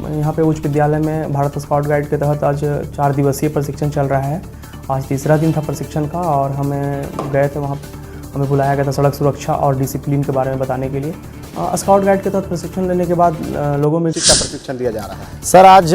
यहाँ पे उच्च विद्यालय में भारत स्काउट गाइड के तहत आज 4 दिवसीय प्रशिक्षण चल रहा है। आज तीसरा दिन था प्रशिक्षण का और हमें गए थे वहाँ, हमें बुलाया गया था सड़क सुरक्षा और डिसिप्लिन के बारे में बताने के लिए। स्काउट गाइड के तहत प्रशिक्षण लेने के बाद लोगों में किसका प्रशिक्षण दिया जा रहा है? सर, आज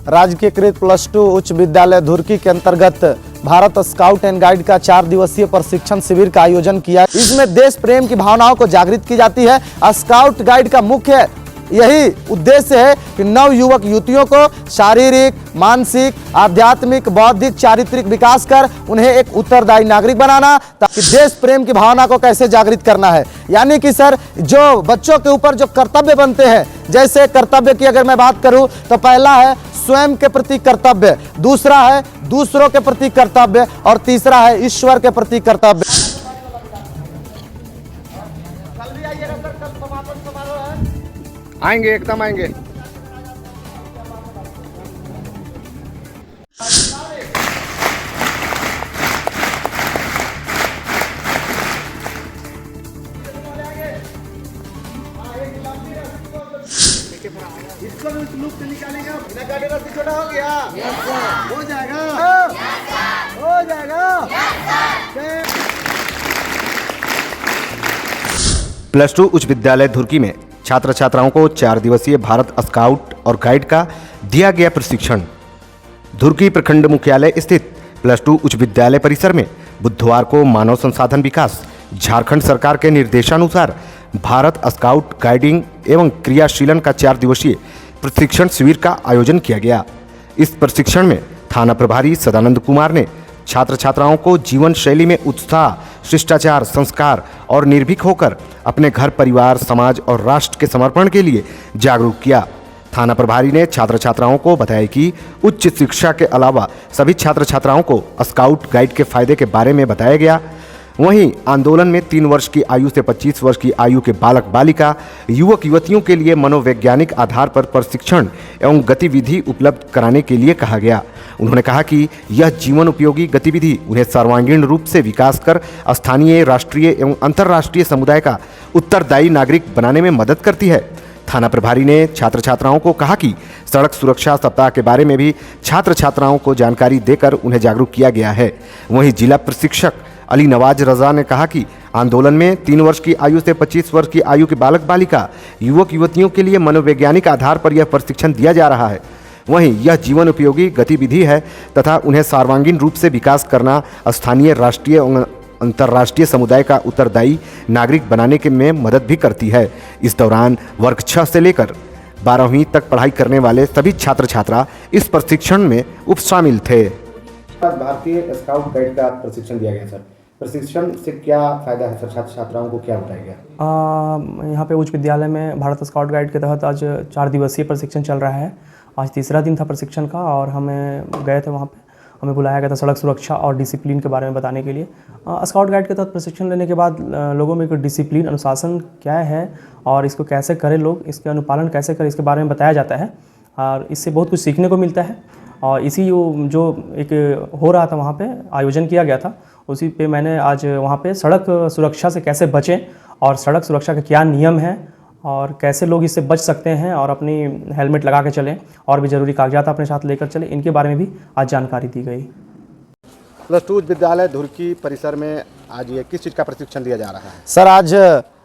राजकीयकृत +2 उच्च विद्यालय धुर्की के अंतर्गत भारत स्काउट एंड गाइड का 4 दिवसीय प्रशिक्षण शिविर का आयोजन किया। इसमें देश प्रेम की भावनाओं को जागृत की जाती है। स्काउट गाइड का मुख्य यही उद्देश्य है कि नव युवक युवतियों को शारीरिक, मानसिक, आध्यात्मिक, बौद्धिक, चारित्रिक विकास कर उन्हें एक उत्तरदायी नागरिक बनाना, ताकि देश प्रेम की भावना को कैसे जागृत करना है। यानी कि सर, जो बच्चों के ऊपर जो कर्तव्य बनते हैं, जैसे कर्तव्य की अगर मैं बात करूं तो पहला है स्वयं के प्रति कर्तव्य, दूसरा है दूसरों के प्रति कर्तव्य और तीसरा है ईश्वर के प्रति कर्तव्य। आएंगे, एकदम आएंगे। इसको भी उस लूप से निकालेंगे। बिना गाड़ी रस्सी छोटा हो गया, हो जाएगा, हो जाएगा। +2 उच्च विद्यालय धुर्की में छात्र छात्राओं को 4 दिवसीय भारत स्काउट और गाइड का दिया गया प्रशिक्षण। धुर्की प्रखंड मुख्यालय स्थित +2 उच्च विद्यालय परिसर में बुधवार को मानव संसाधन विकास झारखंड सरकार के निर्देशानुसार भारत स्काउट गाइडिंग एवं क्रियाशीलन का 4 दिवसीय प्रशिक्षण शिविर का आयोजन किया गया। इस प्रशिक्षण में थाना प्रभारी सदानंद कुमार ने छात्र छात्राओं को जीवन शैली में उत्साह, शिष्टाचार, संस्कार और निर्भीक होकर अपने घर, परिवार, समाज और राष्ट्र के समर्पण के लिए जागरूक किया। थाना प्रभारी ने छात्र छात्राओं को बताया कि उच्च शिक्षा के अलावा सभी छात्र छात्राओं को स्काउट गाइड के फायदे के बारे में बताया गया। वहीं आंदोलन में 3 वर्ष की आयु से 25 वर्ष की आयु के बालक बालिका, युवक युवतियों के लिए मनोवैज्ञानिक आधार पर प्रशिक्षण एवं गतिविधि उपलब्ध कराने के लिए कहा गया। उन्होंने कहा कि यह जीवन उपयोगी गतिविधि उन्हें सर्वांगीण रूप से विकास कर स्थानीय, राष्ट्रीय एवं अंतर्राष्ट्रीय समुदाय का उत्तरदायी नागरिक बनाने में मदद करती है। थाना प्रभारी ने छात्र छात्राओं को कहा कि सड़क सुरक्षा सप्ताह के बारे में भी छात्र छात्राओं को जानकारी देकर उन्हें जागरूक किया गया है। वहीं जिला प्रशिक्षक अली नवाज रजा ने कहा कि आंदोलन में 3 वर्ष की आयु से 25 वर्ष की आयु के बालक बालिका, युवक युवतियों के लिए मनोवैज्ञानिक आधार पर यह प्रशिक्षण दिया जा रहा है। वहीं यह जीवन उपयोगी गतिविधि है तथा उन्हें सर्वांगीण रूप से विकास करना स्थानीय, राष्ट्रीय और अंतर्राष्ट्रीय समुदाय का उत्तरदायी नागरिक बनाने के में मदद भी करती है। इस दौरान वर्ग 6 से लेकर 12वीं तक पढ़ाई करने वाले सभी छात्र छात्रा इस प्रशिक्षण में शामिल थे। भारतीय स्काउट गाइड का प्रशिक्षण दिया गया सर, प्रशिक्षण से क्या फायदा है सर? छात्र छात्राओं को क्या बताया गया? यहाँ पे उच्च विद्यालय में भारत स्काउट गाइड के तहत आज 4 दिवसीय प्रशिक्षण चल रहा है। आज तीसरा दिन था प्रशिक्षण का और हमें गए थे वहाँ पे, हमें बुलाया गया था सड़क सुरक्षा और डिसिप्लिन के बारे में बताने के लिए। स्काउट गाइड के तहत प्रशिक्षण लेने के बाद लोगों में डिसिप्लिन, अनुशासन क्या है और इसको कैसे करें लोग, इसके अनुपालन कैसे करें, इसके बारे में बताया जाता है और इससे बहुत कुछ सीखने को मिलता है। और इसी जो एक हो रहा था वहाँ पे, आयोजन किया गया था, उसी पे मैंने आज वहाँ पे सड़क सुरक्षा से कैसे बचें और सड़क सुरक्षा के क्या नियम हैं और कैसे लोग इससे बच सकते हैं और अपनी हेलमेट लगा के चलें और भी ज़रूरी कागजात अपने साथ लेकर चलें, इनके बारे में भी आज जानकारी दी गई। +2 विद्यालय धुर्की परिसर में आज ये किस चीज़ का प्रशिक्षण दिया जा रहा है? सर, आज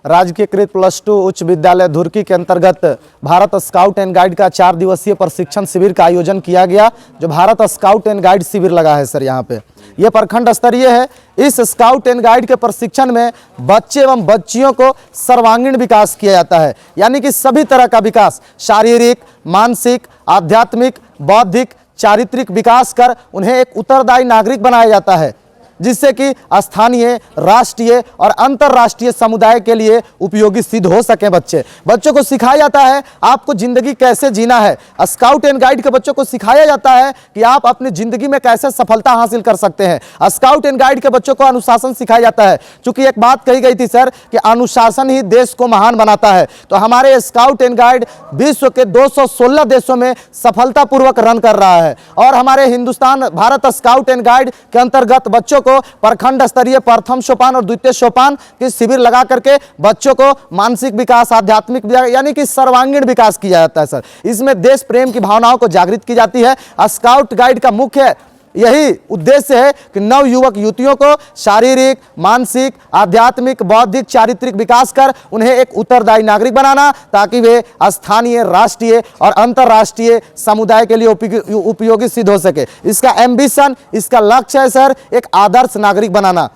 राजकीयकृत +2 उच्च विद्यालय धुर्की के अंतर्गत भारत स्काउट एंड गाइड का 4 दिवसीय प्रशिक्षण शिविर का आयोजन किया गया। जो भारत स्काउट एंड गाइड शिविर लगा है सर, यहाँ पे यह प्रखंड स्तरीय है। इस स्काउट एंड गाइड के प्रशिक्षण में बच्चे एवं बच्चियों को सर्वांगीण विकास किया जाता है, यानी कि सभी तरह का विकास, शारीरिक, मानसिक, आध्यात्मिक, बौद्धिक, चारित्रिक विकास कर उन्हें एक उत्तरदायी नागरिक बनाया जाता है, जिससे कि स्थानीय, राष्ट्रीय और अंतर्राष्ट्रीय समुदाय के लिए उपयोगी सिद्ध हो सके। बच्चों को सिखाया जाता है आपको जिंदगी कैसे जीना है। स्काउट एंड गाइड के बच्चों को सिखाया जाता है कि आप अपनी जिंदगी में कैसे सफलता हासिल कर सकते हैं। स्काउट एंड गाइड के बच्चों को अनुशासन सिखाया जाता है। चूंकि एक बात कही गई थी सर कि अनुशासन ही देश को महान बनाता है, तो हमारे स्काउट एंड गाइड विश्व के 216 देशों में सफलतापूर्वक रन कर रहा है और हमारे Hindustan Bharat scout and guide के अंतर्गत बच्चों को को प्रखंड स्तरीय प्रथम सोपान और द्वितीय सोपान की शिविर लगा करके बच्चों को मानसिक विकास, आध्यात्मिक विकास यानी कि सर्वांगीण विकास किया जाता है सर। इसमें देश प्रेम की भावनाओं को जागृत की जाती है। स्काउट गाइड का मुख्य यही उद्देश्य है कि नव युवक युवतियों को शारीरिक, मानसिक, आध्यात्मिक, बौद्धिक, चारित्रिक विकास कर उन्हें एक उत्तरदायी नागरिक बनाना, ताकि वे स्थानीय, राष्ट्रीय और अंतर्राष्ट्रीय समुदाय के लिए उपयोगी सिद्ध हो सके। इसका एम्बिशन, इसका लक्ष्य है सर एक आदर्श नागरिक बनाना।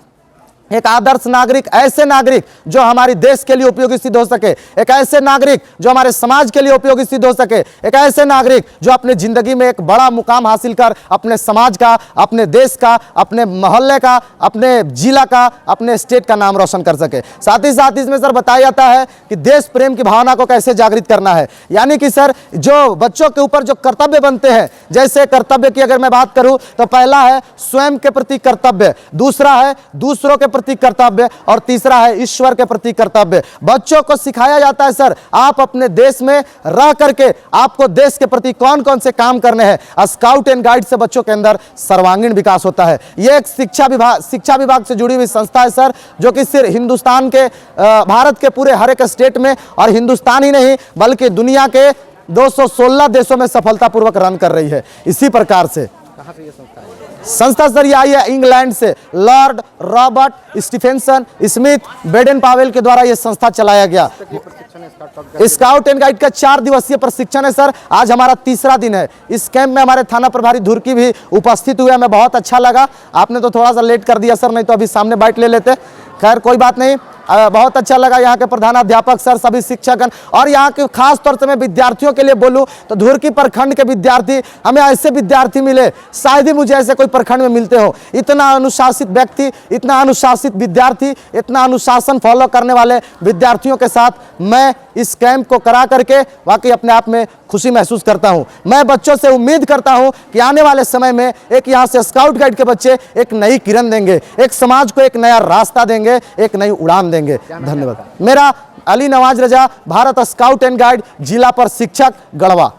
एक आदर्श नागरिक, ऐसे नागरिक जो हमारे देश के लिए उपयोगी सिद्ध हो सके, एक ऐसे नागरिक जो हमारे समाज के लिए उपयोगी सिद्ध हो सके, एक ऐसे नागरिक जो अपने जिंदगी में एक बड़ा मुकाम हासिल कर अपने समाज का, अपने देश का, अपने मोहल्ले का, अपने जिला का, अपने स्टेट का नाम रोशन कर सके। साथ ही साथ इसमें सर बताया जाता है कि देश प्रेम की भावना को कैसे जागृत करना है। यानी कि सर जो बच्चों के ऊपर जो कर्तव्य बनते हैं, जैसे कर्तव्य की अगर मैं बात करूं तो पहला है स्वयं के प्रति कर्तव्य, दूसरा है दूसरों के प्रति कर्तव्य और तीसरा है ईश्वर के प्रति कर्तव्य। बच्चों को सिखाया जाता है सर आप अपने देश में रह करके आपको देश के प्रति कौन कौन से काम करने हैं। स्काउट एंड गाइड से बच्चों के अंदर सर्वांगीण विकास होता है। यह एक शिक्षा विभाग से जुड़ी हुई संस्था है सर, जो कि सिर्फ हिंदुस्तान के भारत के पूरे हर एक स्टेट में और हिंदुस्तान ही नहीं बल्कि दुनिया के 216 देशों में सफलतापूर्वक रन कर रही है। इसी प्रकार से संस्था सर ये आई है इंग्लैंड से, Lord Robert Stephenson Smith Baden Powell के द्वारा यह संस्था चलाया गया। स्काउट एंड गाइड का 4 दिवसीय प्रशिक्षण है सर। आज हमारा तीसरा दिन है। इस कैंप में हमारे थाना प्रभारी धुर्की भी उपस्थित हुए, हमें बहुत अच्छा लगा। आपने तो थोड़ा सा लेट कर दिया सर, नहीं तो अभी सामने बाइट ले लेते। खैर कोई बात नहीं, बहुत अच्छा लगा। यहाँ के प्रधानाध्यापक सर, सभी शिक्षकगण और यहाँ के खास तौर से मैं विद्यार्थियों के लिए बोलूँ तो धुर्की प्रखंड के विद्यार्थी, हमें ऐसे विद्यार्थी मिले, शायद ही मुझे ऐसे कोई प्रखंड में मिलते हो। इतना अनुशासित व्यक्ति, इतना अनुशासित विद्यार्थी, इतना अनुशासन फॉलो करने वाले विद्यार्थियों के साथ मैं इस कैंप को करा करके वाकई अपने आप में खुशी महसूस करता हूं। मैं बच्चों से उम्मीद करता हूं कि आने वाले समय में एक यहाँ से स्काउट गाइड के बच्चे एक नई किरण देंगे, एक समाज को एक नया रास्ता देंगे, एक नई उड़ान देंगे। धन्यवाद। मेरा अली नवाज रजा, भारत स्काउट एंड गाइड, जिला पर शिक्षक, गढ़वा।